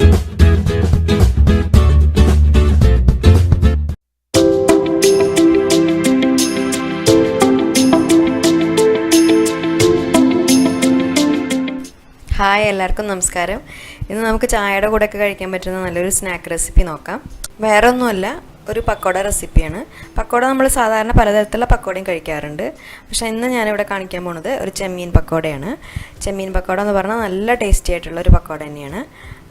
Hi, എല്ലാവർക്കും നമസ്കാരം. ഇന്ന് നമുക്ക് ചായയുടെ കൂടെയൊക്കെ കഴിക്കാൻ പറ്റുന്ന നല്ലൊരു സ്നാക്ക് റെസിപ്പി നോക്കാം. വേറെ ഒന്നുമല്ല, ഒരു പക്കോട റെസിപ്പിയാണ്. പക്കോട നമ്മൾ സാധാരണ പലതരത്തിലുള്ള പക്കോടയും കഴിക്കാറുണ്ട്. പക്ഷേ ഇന്ന് ഞാനിവിടെ കാണിക്കാൻ പോകുന്നത് ഒരു ചെമ്മീൻ പക്കോടയാണ്. ചെമ്മീൻ പക്കോട എന്ന് പറഞ്ഞാൽ നല്ല ടേസ്റ്റി ആയിട്ടുള്ള ഒരു പക്കോട തന്നെയാണ്.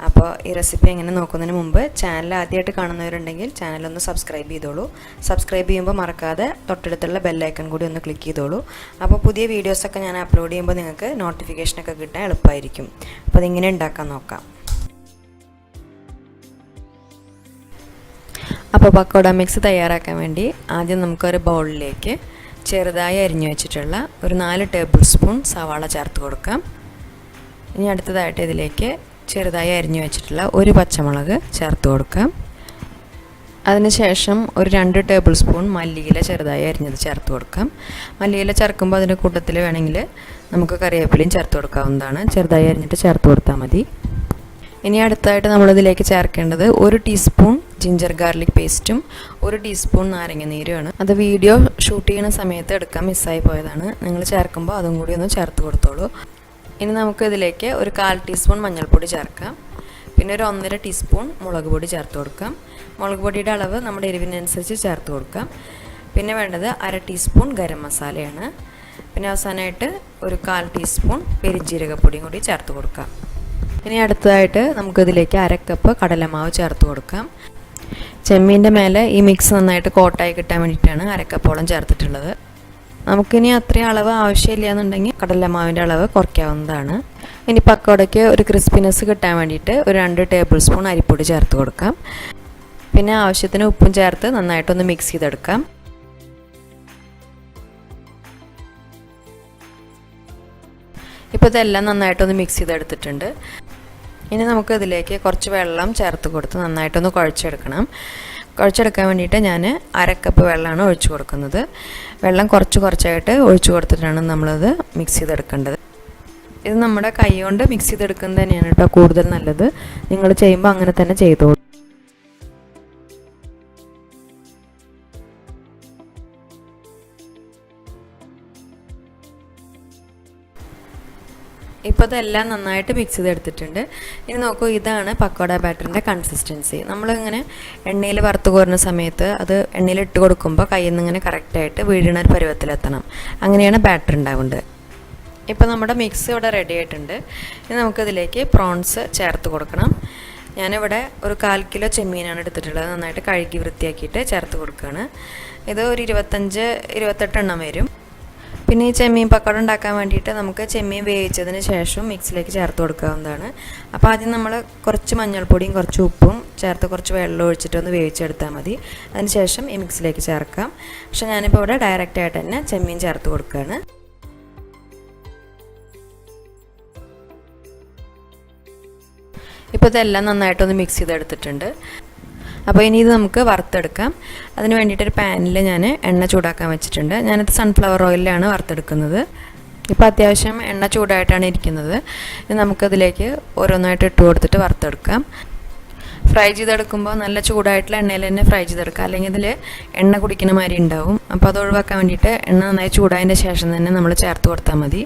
അപ്പോൾ ഈ റെസിപ്പി എങ്ങനെ നോക്കുന്നതിന് മുമ്പ് ചാനൽ ആദ്യമായിട്ട് കാണുന്നവരുണ്ടെങ്കിൽ ചാനലൊന്ന് സബ്സ്ക്രൈബ് ചെയ്തോളൂ. സബ്സ്ക്രൈബ് ചെയ്യുമ്പോൾ മറക്കാതെ തൊട്ടടുത്തുള്ള ബെല്ലൈക്കൺ കൂടി ഒന്ന് ക്ലിക്ക് ചെയ്തോളൂ. അപ്പോൾ പുതിയ വീഡിയോസൊക്കെ ഞാൻ അപ്ലോഡ് ചെയ്യുമ്പോൾ നിങ്ങൾക്ക് നോട്ടിഫിക്കേഷനൊക്കെ കിട്ടാൻ എളുപ്പമായിരിക്കും. അപ്പോൾ അതിങ്ങനെ ഉണ്ടാക്കാൻ നോക്കാം. അപ്പോൾ പക്കോട മിക്സ് തയ്യാറാക്കാൻ വേണ്ടി ആദ്യം നമുക്കൊരു ബൗളിലേക്ക് ചെറുതായി അരിഞ്ഞു വെച്ചിട്ടുള്ള ഒരു 4 ടേബിൾ സ്പൂൺ സവാള ചേർത്ത് കൊടുക്കാം. ഇനി അടുത്തതായിട്ട് ഇതിലേക്ക് ചെറുതായി അരിഞ്ഞു വെച്ചിട്ടുള്ള ഒരു പച്ചമുളക് ചേർത്ത് കൊടുക്കാം. അതിനുശേഷം ഒരു 2 ടേബിൾ സ്പൂൺ മല്ലിയില ചെറുതായി അരിഞ്ഞത് ചേർത്ത് കൊടുക്കാം. മല്ലിയില ചേർക്കുമ്പോൾ അതിൻ്റെ കൂട്ടത്തിൽ വേണമെങ്കിൽ നമുക്ക് കറിവേപ്പിലയും ചേർത്ത് കൊടുക്കാവുന്നതാണ്. ചെറുതായി അരിഞ്ഞിട്ട് ചേർത്ത് കൊടുത്താൽ മതി. ഇനി അടുത്തായിട്ട് നമ്മളിതിലേക്ക് ചേർക്കേണ്ടത് 1 ടീസ്പൂൺ ജിഞ്ചർ ഗാർലിക് പേസ്റ്റും 1 ടീസ്പൂൺ നാരങ്ങ നീരുമാണ്. അത് വീഡിയോ ഷൂട്ട് ചെയ്യുന്ന സമയത്ത് എടുക്കാൻ മിസ്സായി പോയതാണ്. നിങ്ങൾ ചേർക്കുമ്പോൾ അതും കൂടി ഒന്ന് ചേർത്ത് കൊടുത്തോളൂ. ഇനി നമുക്ക് ഇതിലേക്ക് ഒരു 1/4 ടീസ്പൂൺ മഞ്ഞൾപ്പൊടി ചേർക്കാം. പിന്നെ ഒരു 1.5 ടീസ്പൂൺ മുളക് പൊടി ചേർത്ത് കൊടുക്കാം. മുളക് പൊടിയുടെ അളവ് നമ്മുടെ എരിവിനനുസരിച്ച് ചേർത്ത് കൊടുക്കാം. പിന്നെ വേണ്ടത് 1/2 ടീസ്പൂൺ ഗരം മസാലയാണ്. പിന്നെ അവസാനമായിട്ട് ഒരു 1/4 ടീസ്പൂൺ പെരുംജീരകപ്പൊടിയും കൂടി ചേർത്ത് കൊടുക്കാം. ഇനി അടുത്തതായിട്ട് നമുക്കിതിലേക്ക് 1/2 കപ്പ് കടലമാവ് ചേർത്ത് കൊടുക്കാം. ചെമ്മീൻ്റെ മേലെ ഈ മിക്സ് നന്നായിട്ട് കോട്ടായി കിട്ടാൻ വേണ്ടിയിട്ടാണ് 1/2 കപ്പോളം ചേർത്തിട്ടുള്ളത്. നമുക്കിനി അത്രയും അളവ് ആവശ്യമില്ല എന്നുണ്ടെങ്കിൽ കടലമാവിൻ്റെ അളവ് കുറയ്ക്കാവുന്നതാണ്. ഇനി പക്കോടയ്ക്ക് ഒരു ക്രിസ്പിനെസ് കിട്ടാൻ വേണ്ടിയിട്ട് ഒരു 2 ടേബിൾ സ്പൂൺ അരിപ്പൊടി ചേർത്ത് കൊടുക്കാം. പിന്നെ ആവശ്യത്തിന് ഉപ്പും ചേർത്ത് നന്നായിട്ടൊന്ന് മിക്സ് ചെയ്തെടുക്കാം. ഇപ്പോൾ ഇതെല്ലാം നന്നായിട്ടൊന്ന് മിക്സ് ചെയ്തെടുത്തിട്ടുണ്ട്. ഇനി നമുക്ക് ഇതിലേക്ക് കുറച്ച് വെള്ളം ചേർത്ത് കൊടുത്ത് നന്നായിട്ടൊന്ന് കുഴച്ചെടുക്കണം. കുഴച്ചെടുക്കാൻ വേണ്ടിയിട്ട് ഞാൻ 1/2 കപ്പ് വെള്ളമാണ് ഒഴിച്ചു കൊടുക്കുന്നത്. വെള്ളം കുറച്ചായിട്ട് ഒഴിച്ചു കൊടുത്തിട്ടാണ് നമ്മളത് മിക്സ് ചെയ്തെടുക്കേണ്ടത്. ഇത് നമ്മുടെ കൈ കൊണ്ട് മിക്സ് ചെയ്തെടുക്കുന്നത് തന്നെയാണ് കേട്ടോ കൂടുതൽ നല്ലത്. നിങ്ങൾ ചെയ്യുമ്പോൾ അങ്ങനെ തന്നെ ചെയ്തോളൂ. ഇപ്പോൾ ഇതെല്ലാം നന്നായിട്ട് മിക്സ് ചെയ്തെടുത്തിട്ടുണ്ട്. ഇനി നോക്കൂ, ഇതാണ് പക്കോട ബാറ്ററിൻ്റെ കൺസിസ്റ്റൻസി. നമ്മളിങ്ങനെ എണ്ണയിൽ വറുത്ത് കോരുന്ന സമയത്ത് അത് എണ്ണയിൽ ഇട്ട് കൊടുക്കുമ്പോൾ കയ്യിൽ നിന്ന് ഇങ്ങനെ കറക്റ്റായിട്ട് വീഴണ ഒരു പരുവത്തിലെത്തണം. അങ്ങനെയാണ് ബാറ്റർ ഉണ്ടാവേണ്ടത്. ഇപ്പോൾ നമ്മുടെ മിക്സ് ഇവിടെ റെഡി ആയിട്ടുണ്ട്. ഇനി നമുക്കിതിലേക്ക് പ്രോൺസ് ചേർത്ത് കൊടുക്കണം. ഞാനിവിടെ ഒരു 1/4 കിലോ ചെമ്മീനാണ് എടുത്തിട്ടുള്ളത്. നന്നായിട്ട് കഴുകി വൃത്തിയാക്കിയിട്ട് ചേർത്ത് കൊടുക്കുകയാണ്. ഇത് ഒരു 25-28 എണ്ണം വരും. പിന്നെ ഈ ചെമ്മീൻ പക്കോട ഉണ്ടാക്കാൻ വേണ്ടിയിട്ട് നമുക്ക് ചെമ്മീൻ വേവിച്ചതിന് ശേഷം മിക്സിലേക്ക് ചേർത്ത് കൊടുക്കാവുന്നതാണ്. അപ്പോൾ ആദ്യം നമ്മൾ കുറച്ച് മഞ്ഞൾപ്പൊടിയും കുറച്ച് ഉപ്പും ചേർത്ത് കുറച്ച് വെള്ളം ഒഴിച്ചിട്ടൊന്ന് വേവിച്ചെടുത്താൽ മതി. അതിന് ശേഷം ഈ മിക്സിലേക്ക് ചേർക്കാം. പക്ഷേ ഞാനിപ്പോൾ ഇവിടെ ഡയറക്റ്റായിട്ട് തന്നെ ചെമ്മീൻ ചേർത്ത് കൊടുക്കുകയാണ്. ഇപ്പോൾ ഇതെല്ലാം നന്നായിട്ടൊന്ന് മിക്സ് ചെയ്തെടുത്തിട്ടുണ്ട്. അപ്പോൾ ഇനി ഇത് നമുക്ക് വറുത്തെടുക്കാം. അതിന് വേണ്ടിയിട്ടൊരു പാനിൽ ഞാൻ എണ്ണ ചൂടാക്കാൻ വെച്ചിട്ടുണ്ട്. ഞാനത് സൺഫ്ലവർ ഓയിലാണ് വറുത്തെടുക്കുന്നത്. ഇപ്പോൾ അത്യാവശ്യം എണ്ണ ചൂടായിട്ടാണ് ഇരിക്കുന്നത്. ഇനി നമുക്കതിലേക്ക് ഓരോന്നായിട്ട് ഇട്ട് കൊടുത്തിട്ട് വറുത്തെടുക്കാം. ഫ്രൈ ചെയ്തെടുക്കുമ്പോൾ നല്ല ചൂടായിട്ടുള്ള എണ്ണയിൽ തന്നെ ഫ്രൈ ചെയ്തെടുക്കുക. അല്ലെങ്കിൽ ഇതിൽ എണ്ണ കുടിക്കുന്ന മാതിരി ഉണ്ടാവും. അപ്പോൾ അത് ഒഴിവാക്കാൻ വേണ്ടിയിട്ട് എണ്ണ നന്നായി ചൂടായതിൻ്റെ ശേഷം തന്നെ നമ്മൾ ചേർത്ത് കൊടുത്താൽ മതി.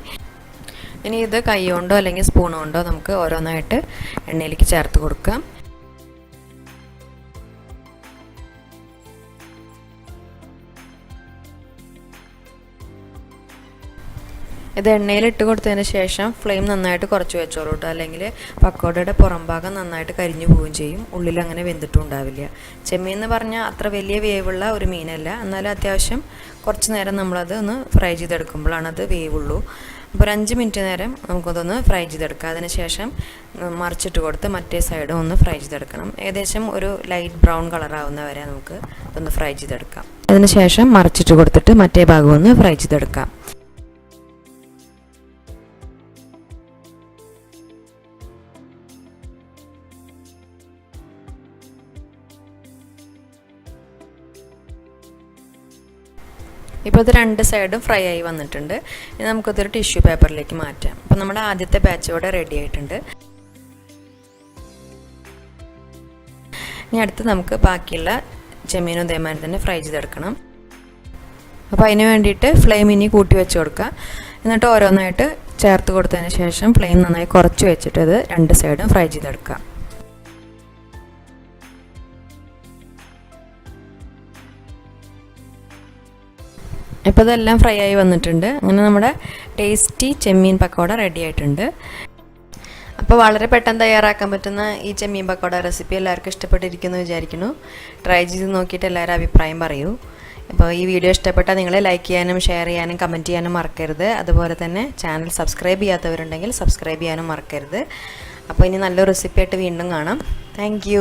ഇനി ഇത് കൈ കൊണ്ടോ അല്ലെങ്കിൽ സ്പൂൺ കൊണ്ടോ നമുക്ക് ഓരോന്നായിട്ട് എണ്ണയിലേക്ക് ചേർത്ത് കൊടുക്കാം. ഇത് എണ്ണയിലിട്ട് കൊടുത്തതിന് ശേഷം ഫ്ലെയിം നന്നായിട്ട് കുറച്ച് വെച്ചോളൂ കേട്ടോ. അല്ലെങ്കിൽ പക്കോടയുടെ പുറം ഭാഗം നന്നായിട്ട് കരിഞ്ഞു പോവുകയും ചെയ്യും. ഉള്ളിൽ അങ്ങനെ വെന്തിട്ടും ഉണ്ടാവില്ല. ചെമ്മീൻ എന്ന് പറഞ്ഞാൽ അത്ര വലിയ വേവുള്ള ഒരു മീനല്ല. എന്നാലും അത്യാവശ്യം കുറച്ച് നേരം നമ്മളത് ഒന്ന് ഫ്രൈ ചെയ്തെടുക്കുമ്പോഴാണ് അത് വേവുള്ളൂ. അപ്പോൾ 5 മിനിറ്റ് നേരം നമുക്കതൊന്ന് ഫ്രൈ ചെയ്തെടുക്കാം. അതിന് ശേഷം മറിച്ചിട്ട് കൊടുത്ത് മറ്റേ സൈഡും ഒന്ന് ഫ്രൈ ചെയ്തെടുക്കണം. ഏകദേശം ഒരു ലൈറ്റ് ബ്രൗൺ കളറാവുന്ന വരെ നമുക്ക് ഇതൊന്ന് ഫ്രൈ ചെയ്തെടുക്കാം. അതിന് ശേഷം മറിച്ചിട്ട് കൊടുത്തിട്ട് മറ്റേ ഭാഗം ഒന്ന് ഫ്രൈ ചെയ്തെടുക്കാം. ഇപ്പോൾ ഇത് 2 സൈഡും ഫ്രൈ ആയി വന്നിട്ടുണ്ട്. ഇനി നമുക്കിതൊരു ടിഷ്യൂ പേപ്പറിലേക്ക് മാറ്റാം. അപ്പോൾ നമ്മുടെ ആദ്യത്തെ ബാച്ച് ഇവിടെ റെഡി ആയിട്ടുണ്ട്. ഇനി അടുത്ത് നമുക്ക് ബാക്കിയുള്ള ചെമ്മീനും ഇതേമാതിരി തന്നെ ഫ്രൈ ചെയ്തെടുക്കണം. അപ്പോൾ അതിന് വേണ്ടിയിട്ട് ഫ്ലെയിം ഇനി കൂട്ടി വെച്ച് കൊടുക്കുക. എന്നിട്ട് ഓരോന്നായിട്ട് ചേർത്ത് കൊടുത്തതിന് ശേഷം ഫ്ലെയിം നന്നായി കുറച്ച് വെച്ചിട്ട് ഇത് രണ്ട് സൈഡും ഫ്രൈ ചെയ്തെടുക്കുക. ഇപ്പോൾ ഇതെല്ലാം ഫ്രൈ ആയി വന്നിട്ടുണ്ട്. അങ്ങനെ നമ്മുടെ ടേസ്റ്റി ചെമ്മീൻ പക്കോട റെഡി ആയിട്ടുണ്ട്. അപ്പോൾ വളരെ പെട്ടെന്ന് തയ്യാറാക്കാൻ പറ്റുന്ന ഈ ചെമ്മീൻ പക്കോട റെസിപ്പി എല്ലാവർക്കും ഇഷ്ടപ്പെട്ടിരിക്കുമെന്ന് വിചാരിക്കുന്നു. ട്രൈ ചെയ്ത് നോക്കിയിട്ട് എല്ലാവരും അഭിപ്രായം പറയൂ. അപ്പോൾ ഈ വീഡിയോ ഇഷ്ടപ്പെട്ടാൽ നിങ്ങൾ ലൈക്ക് ചെയ്യാനും ഷെയർ ചെയ്യാനും കമൻറ്റ് ചെയ്യാനും മറക്കരുത്. അതുപോലെ തന്നെ ചാനൽ സബ്സ്ക്രൈബ് ചെയ്യാത്തവരുണ്ടെങ്കിൽ സബ്സ്ക്രൈബ് ചെയ്യാനും മറക്കരുത്. അപ്പോൾ ഇനി നല്ലൊരു റെസിപ്പി ആയിട്ട് വീണ്ടും കാണാം. താങ്ക്